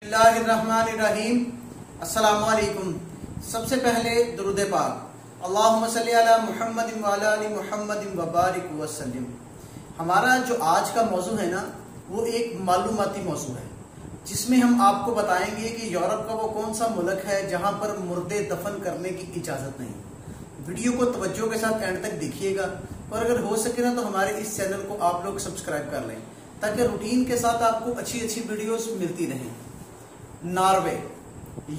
बिस्मिल्लाहिर्रहमानिर्रहीम। अस्सलामु अलैकुम। सबसे पहले दुरूद पाक अल्लाहुम्मा सल्ली अला मुहम्मदिन व अला आलि मुहम्मदिन व बारिक वसल्लिम। हमारा जो आज का मौजू है ना, वो एक मालूमाती मौजू है, जिसमें हम आपको बताएंगे कि यूरोप का वो कौन सा मुल्क है जहां पर मुर्दे दफन करने की इजाज़त नहीं। वीडियो को तवज्जो के साथ एंड तक देखिएगा, और अगर हो सके ना तो हमारे इस चैनल को आप लोग सब्सक्राइब कर लें, ताकि रूटीन के साथ आपको अच्छी अच्छी वीडियोस मिलती रहें। नॉर्वे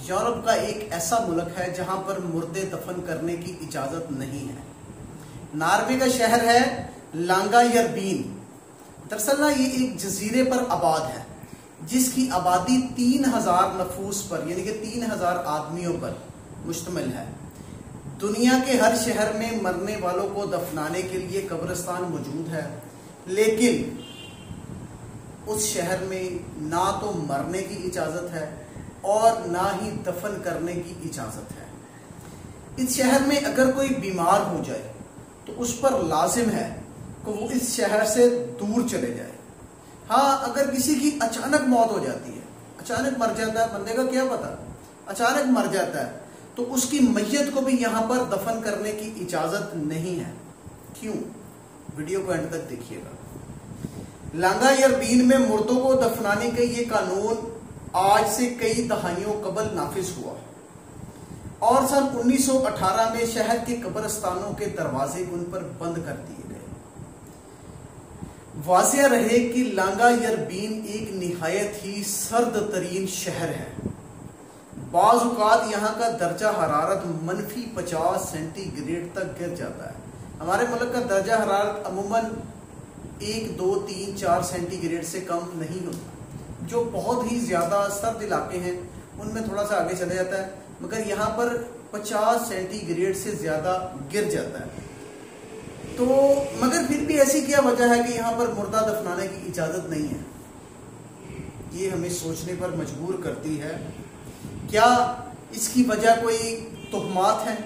यूरोप का एक ऐसा मुल्क है जहां पर मुर्दे दफन करने की इजाजत नहीं है। नॉर्वे का शहर है लांगायरबीन। दरअसल ना ये एक जजीरे पर आबाद है, जिसकी आबादी 3000 नफूस पर यानी कि 3000 आदमियों पर मुश्तमिल है। दुनिया के हर शहर में मरने वालों को दफनाने के लिए कब्रिस्तान मौजूद है, लेकिन उस शहर में ना तो मरने की इजाजत है और ना ही दफन करने की इजाजत है। इस शहर में अगर कोई बीमार हो जाए तो उस पर लाजिम है कि वो इस शहर से दूर चले जाए। हाँ, अगर किसी की अचानक मौत हो जाती है, अचानक मर जाता है, बंदे का क्या पता, अचानक मर जाता है, तो उसकी मैयत को भी यहाँ पर दफन करने की इजाजत नहीं है। क्यों? वीडियो को एंड तक देखिएगा। लांगायरबीन में मुर्दों को दफनाने का ये कानून आज से कई दहाइयों कबल नाफिज हुआ, और सन 1918 में शहर के कब्रिस्तानों के दरवाजे उन पर बंद कर दिए गए। वाज़ेह रहे कि लांगायरबीन एक निहायत ही सर्द तरीन शहर है। बाज़ औक़ात यहाँ का दर्जा हरारत -50 सेंटीग्रेड तक गिर जाता है। हमारे मुल्क का दर्जा हरारत अमूमन 1, 2, 3, 4 सेंटीग्रेड से कम नहीं होता। जो बहुत ही ज़्यादा सर्द इलाके हैं उनमें थोड़ा सा आगे चले जाता है, मगर यहाँ पर 50 सेंटीग्रेड से ज़्यादा गिर जाता है। तो मगर फिर भी ऐसी क्या वजह है कि यहाँ पर मुर्दा दफनाने की इजाज़त नहीं है? ये हमें सोचने पर मजबूर करती है। क्या इसकी वजह कोई तोहमात है,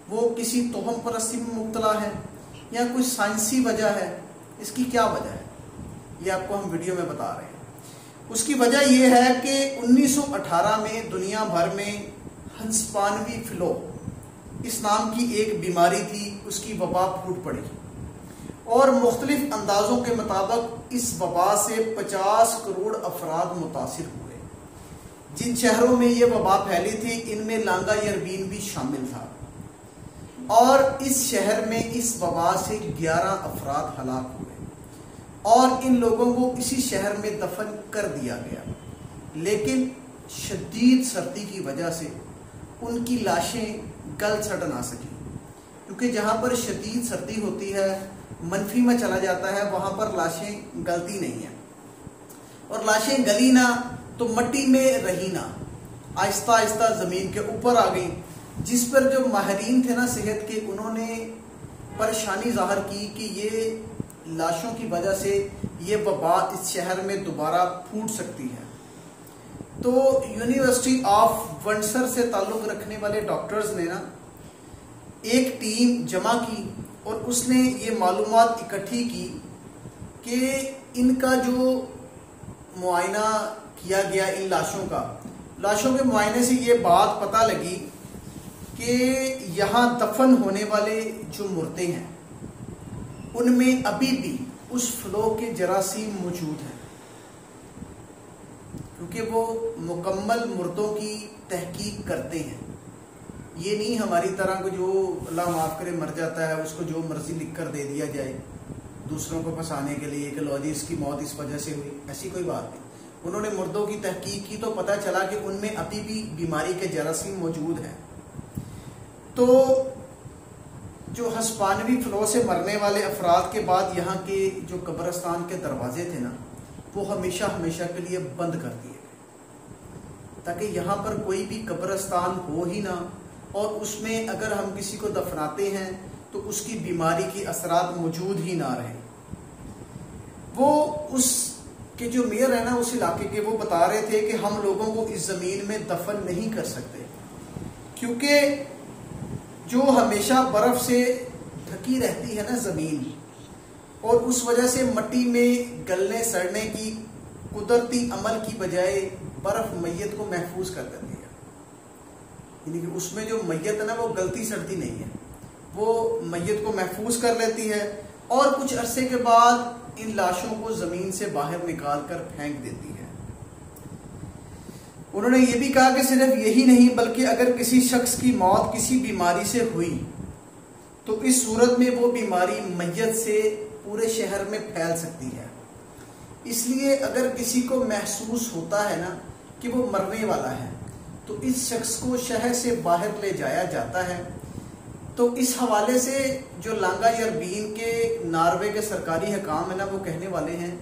वो किसी तोहम परस्ती में मुब्तला है, या कोई साइंसी वजह है? इसकी क्या वजह है, ये आपको हम वीडियो में बता रहे हैं। उसकी वजह यह है कि 1918 में दुनिया भर में हंस्पानवी फ्लू इस नाम की एक बीमारी थी, उसकी वबा फूट पड़ी, और मुख्तलिफ अंदाजों के मुताबिक इस वबा से 50 करोड़ अफराद मुतासिर हुए। जिन शहरों में ये वबा फैली थी, इनमें लांगायरबीन भी शामिल था, और इस शहर में इस वबा से 11 अफराद हलाक हुए, और इन लोगों को इसी शहर में दफन कर दिया गया। लेकिन शदीद सर्दी की वजह से उनकी लाशें गल सड़ ना सकी, क्योंकि जहाँ पर शदीद सर्दी होती है, मनफी में चला जाता है, वहाँ पर लाशें गलती नहीं है, और लाशें गली ना तो मट्टी में रही ना, आहिस्ता आहिस्ता ज़मीन के ऊपर आ गई, जिस पर जो माहिरीन थे ना सेहत के, उन्होंने परेशानी जाहिर की कि ये लाशों की वजह से ये वबा इस शहर में दोबारा फूट सकती है। तो यूनिवर्सिटी ऑफ विंडसर से ताल्लुक़ रखने वाले डॉक्टर्स ने ना एक टीम जमा की, और उसने ये मालूमात इकट्ठी की कि इनका जो मुआयना किया गया इन लाशों के मुआयने से ये बात पता लगी कि यहाँ दफन होने वाले जो मुर्दे हैं उनमें अभी भी उस फ्लो के जरासीम मौजूद हैं, क्योंकि वो मुकम्मल मुर्दों की तहकीक करते हैं। ये नहीं हमारी तरह को जो अल्लाह माफ़ करे मर जाता है, उसको जो मर्जी लिख कर दे दिया जाए दूसरों को फंसाने के लिए कि लो जी इसकी मौत इस वजह से हुई। ऐसी कोई बात नहीं। उन्होंने मुर्दों की तहकीक की तो पता चला कि उनमें अभी भी बीमारी के जरासीम मौजूद हैं। तो जो हस्पानवी फ्लो से मरने वाले अफराद के बाद यहाँ के जो कब्रिस्तान के दरवाजे थे ना, वो हमेशा हमेशा के लिए बंद कर दिए गए, ताकि यहाँ पर कोई भी कब्रिस्तान हो ही ना, और उसमें अगर हम किसी को दफनाते हैं तो उसकी बीमारी के असरात मौजूद ही ना रहे। वो उस के जो मेयर है ना उस इलाके के, वो बता रहे थे कि हम लोगों को इस ज़मीन में दफन नहीं कर सकते, क्योंकि जो हमेशा बर्फ़ से ढकी रहती है ना ज़मीन, और उस वजह से मट्टी में गलने सड़ने की कुदरती अमल की बजाय برف میت کو محفوظ کر دیتی ہے، یعنی کہ اس میں جو میت ہے نا وہ گلتی سڑتی نہیں ہے، وہ میت کو محفوظ کر لیتی ہے اور کچھ عرصے کے بعد ان لاشوں کو زمین سے باہر نکال کر پھینک دیتی ہے۔ انہوں نے یہ بھی کہا کہ صرف یہی نہیں بلکہ اگر کسی شخص کی موت کسی بیماری سے ہوئی تو اس صورت میں وہ بیماری میت سے پورے شہر میں پھیل سکتی ہے، اس لیے اگر کسی کو محسوس ہوتا ہے نا کہ وہ مرنے والا ہے تو اس شخص کو شہر سے باہر لے جایا جاتا ہے۔ تو اس حوالے سے جو لانگا یربین کے ناروے کے سرکاری حکام ہیں نا وہ کہنے والے ہیں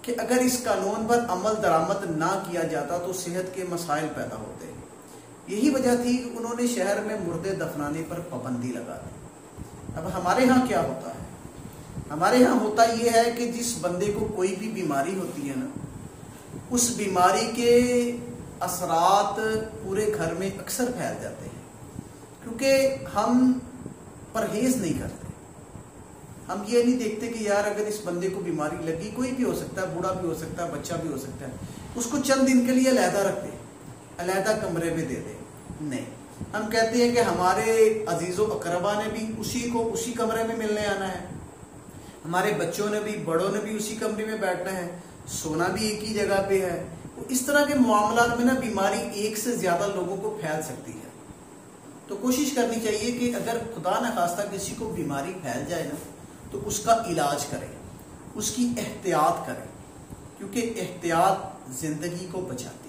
کہ اگر اس قانون پر عمل درآمد نہ کیا جاتا تو صحت کے مسائل پیدا ہوتے، یہی وجہ تھی کہ انہوں نے شہر میں مردے دفنانے پر پابندی لگا دی۔ اب ہمارے ہاں کیا ہوتا ہے؟ ہمارے ہاں ہوتا یہ ہے کہ جس بندے کو کوئی بھی بیماری ہوتی ہے نا اس بیماری کے اثرات پورے گھر میں اکثر پھیل جاتے ہیں، کیونکہ ہم پرہیز نہیں کرتے۔ ہم یہ نہیں دیکھتے کہ یار اگر اس بندے کو بیماری لگی، کوئی بھی ہو سکتا ہے، بوڑھا بھی ہو سکتا ہے، بچہ بھی ہو سکتا ہے، اس کو چند دن کے لیے علیحدہ رکھ دے، علیحدہ کمرے میں دے دے، نہیں، ہم کہتے ہیں کہ ہمارے عزیز و اقربا نے بھی اسی کو اسی کمرے میں ملنے آنا ہے، ہمارے بچوں نے بھی، بڑوں نے بھی اسی کمرے میں بیٹھنا ہے، سونا بھی ایک ہی جگہ پہ ہے۔ اس طرح کے معاملات میں نا بیماری ایک سے زیادہ لوگوں کو پھیل سکتی ہے، تو کوشش کرنی چاہیے کہ اگر خدا نخواستہ کسی کو بیماری پھیل جائے نا تو اس کا علاج کریں، اس کی احتیاط کریں، کیونکہ احتیاط زندگی کو بچاتی ہے۔